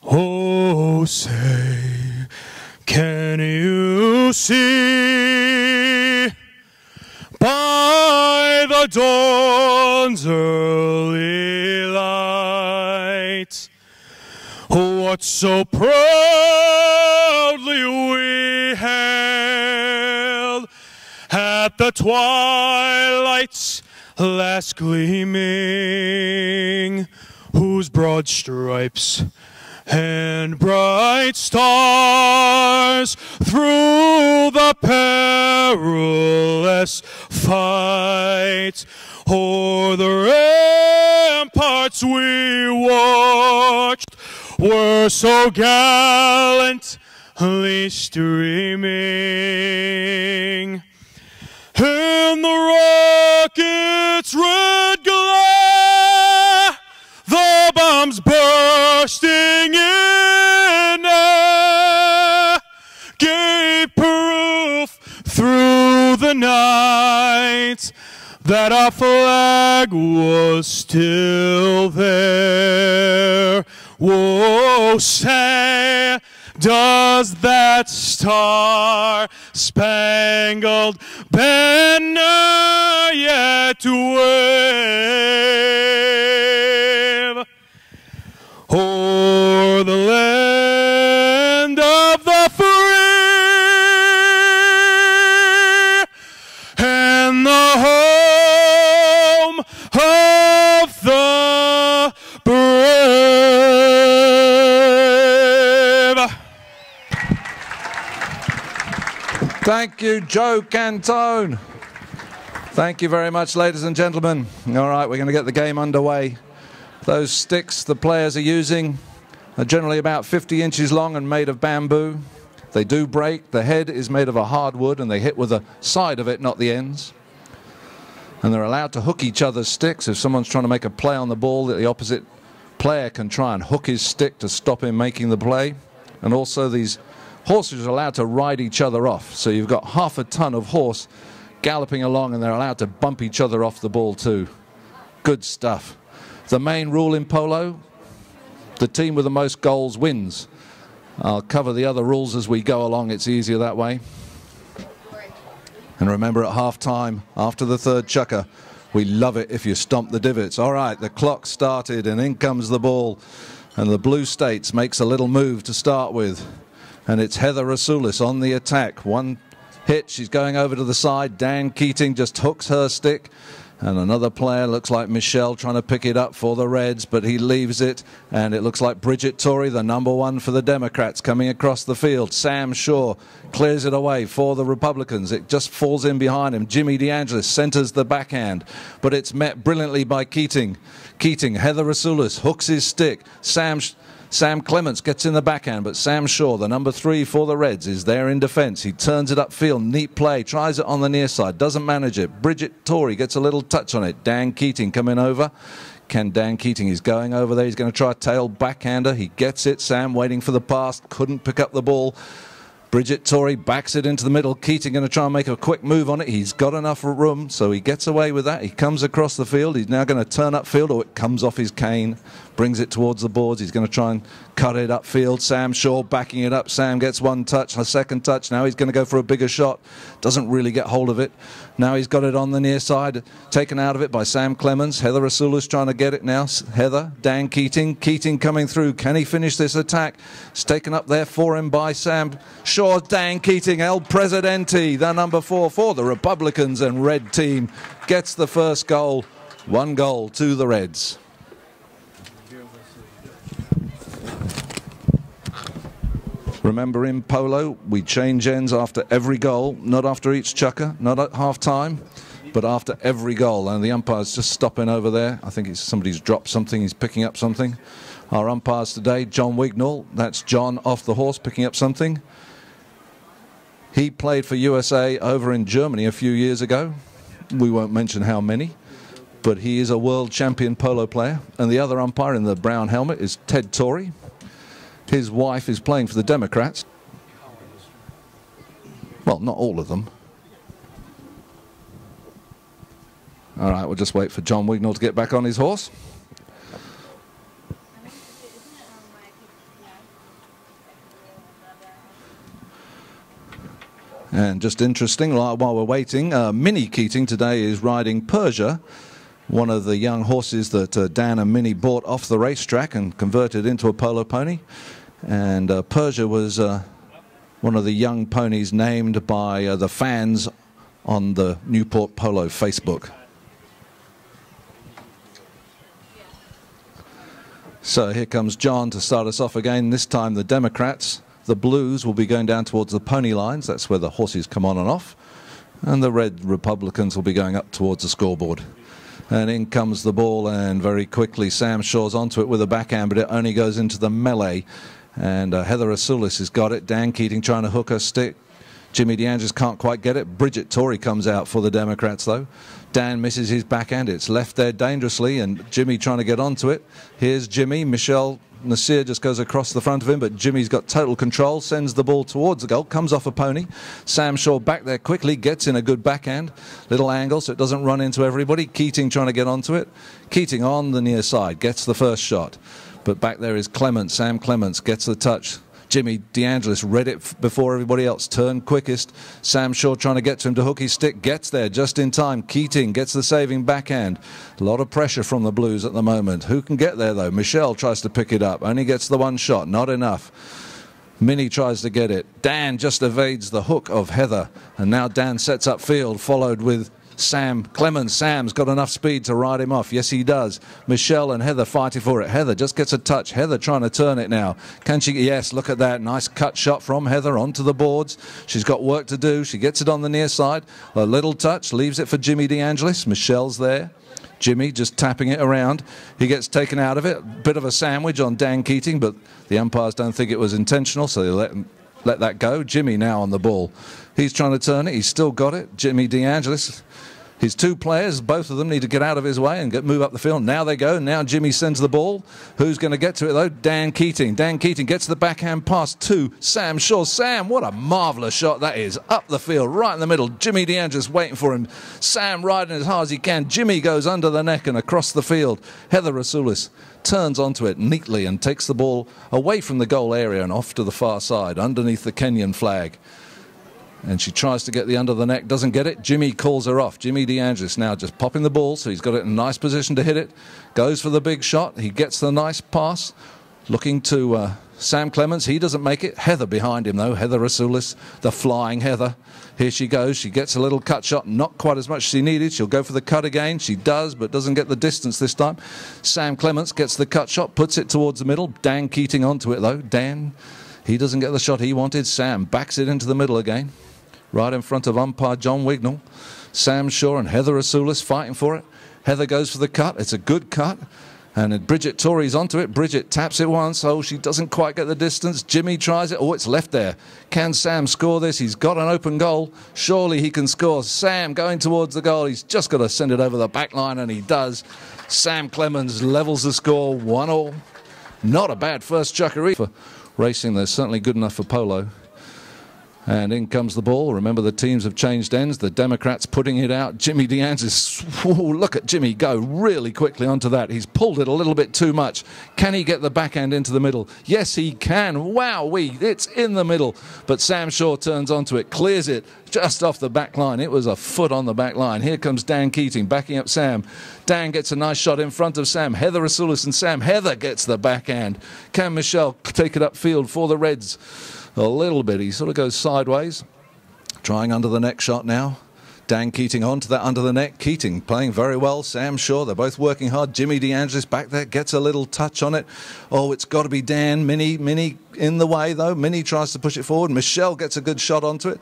Oh, say, can you see by the dawn's early light what so proudly we hailed at the twilight's last gleaming, whose broad stripes and bright stars through the perilous fight o'er the ramparts we watched were so gallantly streaming. In the rocket's red glare, the bombs bursting in air gave proof through the night that our flag was still there. Whoa, say, does that star-spangled banner yet wave o'er the land of the free and the home of the brave? Thank you, Joe Cantone. Thank you very much, ladies and gentlemen. All right, we're going to get the game underway. Those sticks the players are using are generally about 50 inches long and made of bamboo. They do break. The head is made of a hardwood and they hit with the side of it, not the ends. And they're allowed to hook each other's sticks. If someone's trying to make a play on the ball, the opposite player can try and hook his stick to stop him making the play. And also these horses are allowed to ride each other off. So you've got half a ton of horse galloping along and they're allowed to bump each other off the ball too. Good stuff. The main rule in polo, the team with the most goals wins. I'll cover the other rules as we go along. It's easier that way. And remember, at half-time, after the third chukker, we love it if you stomp the divots. All right, the clock started and in comes the ball. And the Blue States makes a little move to start with. And it's Heather Rasoulis on the attack. One hit, she's going over to the side. Dan Keating just hooks her stick. And another player, looks like Michelle, trying to pick it up for the Reds, but he leaves it. And it looks like Bridget Tory, the #1 for the Democrats, coming across the field. Sam Shaw clears it away for the Republicans. It just falls in behind him. Jimmy DeAngelis centers the backhand, but it's met brilliantly by Keating. Keating, Heather Rasoulis, hooks his stick. Sam Clements gets in the backhand, but Sam Shaw, the #3 for the Reds, is there in defence. He turns it upfield, neat play, tries it on the near side, doesn't manage it. Bridget Tory gets a little touch on it. Dan Keating coming over. Dan Keating is going over there. He's going to try a tail backhander. He gets it. Sam waiting for the pass, couldn't pick up the ball. Bridget Tory backs it into the middle. Keating going to try and make a quick move on it. He's got enough room, so he gets away with that. He comes across the field. He's now going to turn upfield, or it comes off his cane, brings it towards the boards. He's going to try and cut it upfield. Sam Shaw backing it up. Sam gets one touch, a second touch. Now he's going to go for a bigger shot. Doesn't really get hold of it. Now he's got it on the near side, taken out of it by Sam Clements. Heather Rasoulis trying to get it now. Heather, Dan Keating. Keating coming through. Can he finish this attack? It's taken up there for him by Sam Shaw. Dan Keating, El Presidente, the #4 for the Republicans and Red team, gets the first goal. 1 goal to the Reds. Remember, in polo, we change ends after every goal, not after each chukker, not at half-time, but after every goal. And the umpire's just stopping over there. I think it's somebody's dropped something. He's picking up something. Our umpires today, John Wignall. That's John off the horse picking up something. He played for USA over in Germany a few years ago. We won't mention how many, but he is a world champion polo player. And the other umpire in the brown helmet is Ted Tory. His wife is playing for the Democrats. Well, not all of them. All right, we'll just wait for John Wignall to get back on his horse. And just interesting, while we're waiting, Minnie Keating today is riding Persia, one of the young horses that Dan and Minnie bought off the racetrack and converted into a polo pony. And Persia was one of the young ponies named by the fans on the Newport Polo Facebook. So here comes John to start us off again. This time the Democrats, the blues, will be going down towards the pony lines. That's where the horses come on and off. And the red Republicans will be going up towards the scoreboard. And in comes the ball, and very quickly Sam Shaw's onto it with a backhand, but it only goes into the melee. And Heather Asulis has got it. Dan Keating trying to hook her stick. Jimmy DeAngelis can't quite get it. Bridget Torrey comes out for the Democrats, though. Dan misses his backhand. It's left there dangerously, and Jimmy trying to get onto it. Here's Jimmy. Michelle Nasir just goes across the front of him, but Jimmy's got total control, sends the ball towards the goal, comes off a pony. Sam Shaw back there quickly, gets in a good backhand. Little angle so it doesn't run into everybody. Keating trying to get onto it. Keating on the near side, gets the first shot. But back there is Clements. Sam Clements gets the touch. Jimmy DeAngelis read it before everybody else, turned quickest. Sam Shaw trying to get to him to hook his stick, gets there just in time. Keating gets the saving backhand. A lot of pressure from the blues at the moment. Who can get there though? Michelle tries to pick it up, only gets the one shot, not enough. Minnie tries to get it. Dan just evades the hook of Heather, and now Dan sets up field, followed with Sam Clemens. Sam's got enough speed to ride him off. Yes, he does. Michelle and Heather fighting for it. Heather just gets a touch. Heather trying to turn it now. Can she? Yes, look at that. Nice cut shot from Heather onto the boards. She's got work to do. She gets it on the near side. A little touch. Leaves it for Jimmy DeAngelis. Michelle's there. Jimmy just tapping it around. He gets taken out of it. Bit of a sandwich on Dan Keating, but the umpires don't think it was intentional, so they let that go. Jimmy now on the ball. He's trying to turn it. He's still got it. Jimmy DeAngelis. His two players, both of them need to get out of his way and move up the field. Now they go. Now Jimmy sends the ball. Who's going to get to it, though? Dan Keating. Dan Keating gets the backhand pass to Sam Shaw. Sam, what a marvellous shot that is. Up the field, right in the middle. Jimmy DeAngelis waiting for him. Sam riding as hard as he can. Jimmy goes under the neck and across the field. Heather Rasulis turns onto it neatly and takes the ball away from the goal area and off to the far side, underneath the Kenyan flag. And she tries to get the under the neck, doesn't get it. Jimmy calls her off. Jimmy DeAngelis now just popping the ball, so he's got it in a nice position to hit it. Goes for the big shot. He gets the nice pass. Looking to Sam Clements. He doesn't make it. Heather behind him, though. Heather Rasulis, the flying Heather. Here she goes. She gets a little cut shot. Not quite as much as she needed. She'll go for the cut again. She does, but doesn't get the distance this time. Sam Clements gets the cut shot, puts it towards the middle. Dan Keating onto it, though. Dan, he doesn't get the shot he wanted. Sam backs it into the middle again. Right in front of umpire John Wignall. Sam Shaw and Heather Asulis fighting for it. Heather goes for the cut. It's a good cut. And Bridget Torrey's onto it. Bridget taps it once. Oh, she doesn't quite get the distance. Jimmy tries it. Oh, it's left there. Can Sam score this? He's got an open goal. Surely he can score. Sam going towards the goal. He's just got to send it over the back line, and he does. Sam Clemens levels the score 1-1. Not a bad first chuckery for racing. They're certainly good enough for polo. And in comes the ball. Remember, the teams have changed ends. The Democrats putting it out. Jimmy DeAngelis. Look at Jimmy go really quickly onto that. He's pulled it a little bit too much. Can he get the backhand into the middle? Yes, he can. Wow-wee. It's in the middle. But Sam Shaw turns onto it, clears it just off the back line. It was a foot on the back line. Here comes Dan Keating backing up Sam. Dan gets a nice shot in front of Sam. Heather Rasulis and Sam. Heather gets the backhand. Can Michelle take it upfield for the Reds? A little bit. He sort of goes sideways. Trying under the neck shot now. Dan Keating onto that under the neck. Keating playing very well. Sam Shaw, they're both working hard. Jimmy DeAngelis back there, gets a little touch on it. Oh, it's got to be Dan. Minnie in the way, though. Minnie tries to push it forward. Michelle gets a good shot onto it.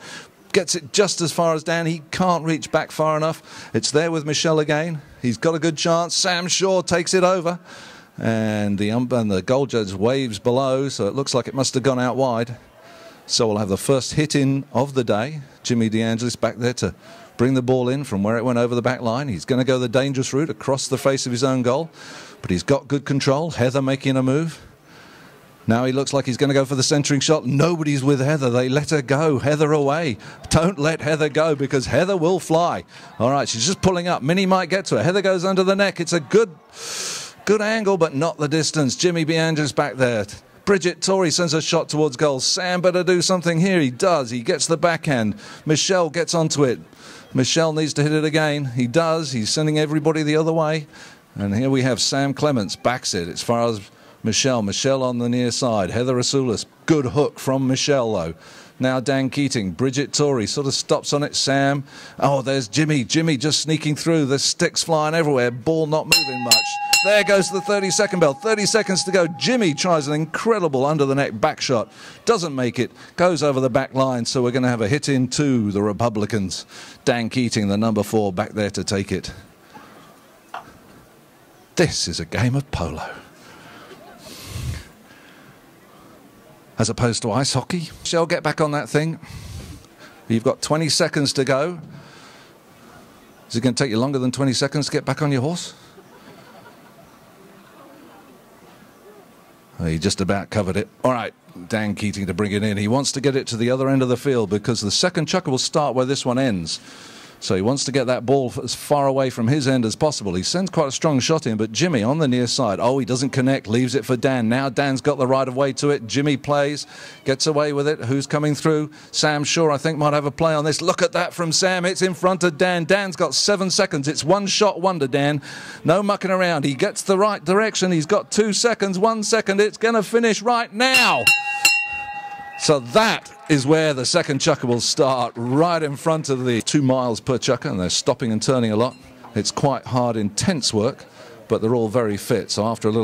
Gets it just as far as Dan. He can't reach back far enough. It's there with Michelle again. He's got a good chance. Sam Shaw takes it over. And the goal judge waves below, so it looks like it must have gone out wide. So we'll have the first hit in of the day. Jimmy DeAngelis back there to bring the ball in from where it went over the back line. He's going to go the dangerous route across the face of his own goal, but he's got good control. Heather making a move. Now he looks like he's going to go for the centering shot. Nobody's with Heather. They let her go. Heather away. Don't let Heather go, because Heather will fly. All right, she's just pulling up. Minnie might get to her. Heather goes under the neck. It's a good angle, but not the distance. Jimmy DeAngelis back there. Bridget Torrey sends a shot towards goal. Sam better do something here. He does. He gets the backhand. Michelle gets onto it. Michelle needs to hit it again. He does. He's sending everybody the other way. And here we have Sam Clements backs it as far as Michelle. Michelle on the near side. Heather Asoulis. Good hook from Michelle, though. Now Dan Keating. Bridget Torrey sort of stops on it. Sam. Oh, there's Jimmy. Jimmy just sneaking through. There's sticks flying everywhere. Ball not moving much. There goes the 30-second bell. 30 seconds to go. Jimmy tries an incredible under-the-neck back shot. Doesn't make it. Goes over the back line. So we're going to have a hit in to the Republicans. Dan Keating, the number 4, back there to take it. This is a game of polo. As opposed to ice hockey. Shall get back on that thing. You've got 20 seconds to go. Is it going to take you longer than 20 seconds to get back on your horse? Oh, he just about covered it. All right, Dan Keating to bring it in. He wants to get it to the other end of the field because the second chukker will start where this one ends. So he wants to get that ball as far away from his end as possible. He sends quite a strong shot in, but Jimmy on the near side. Oh, he doesn't connect, leaves it for Dan. Now Dan's got the right of way to it. Jimmy plays, gets away with it. Who's coming through? Sam Shaw, I think, might have a play on this. Look at that from Sam. It's in front of Dan. Dan's got 7 seconds. It's one shot wonder, Dan. No mucking around. He gets the right direction. He's got 2 seconds, 1 second. It's going to finish right now. So that is where the second chukker will start, right in front of the 2 miles per chukker, and they're stopping and turning a lot. It's quite hard, intense work, but they're all very fit. So after a little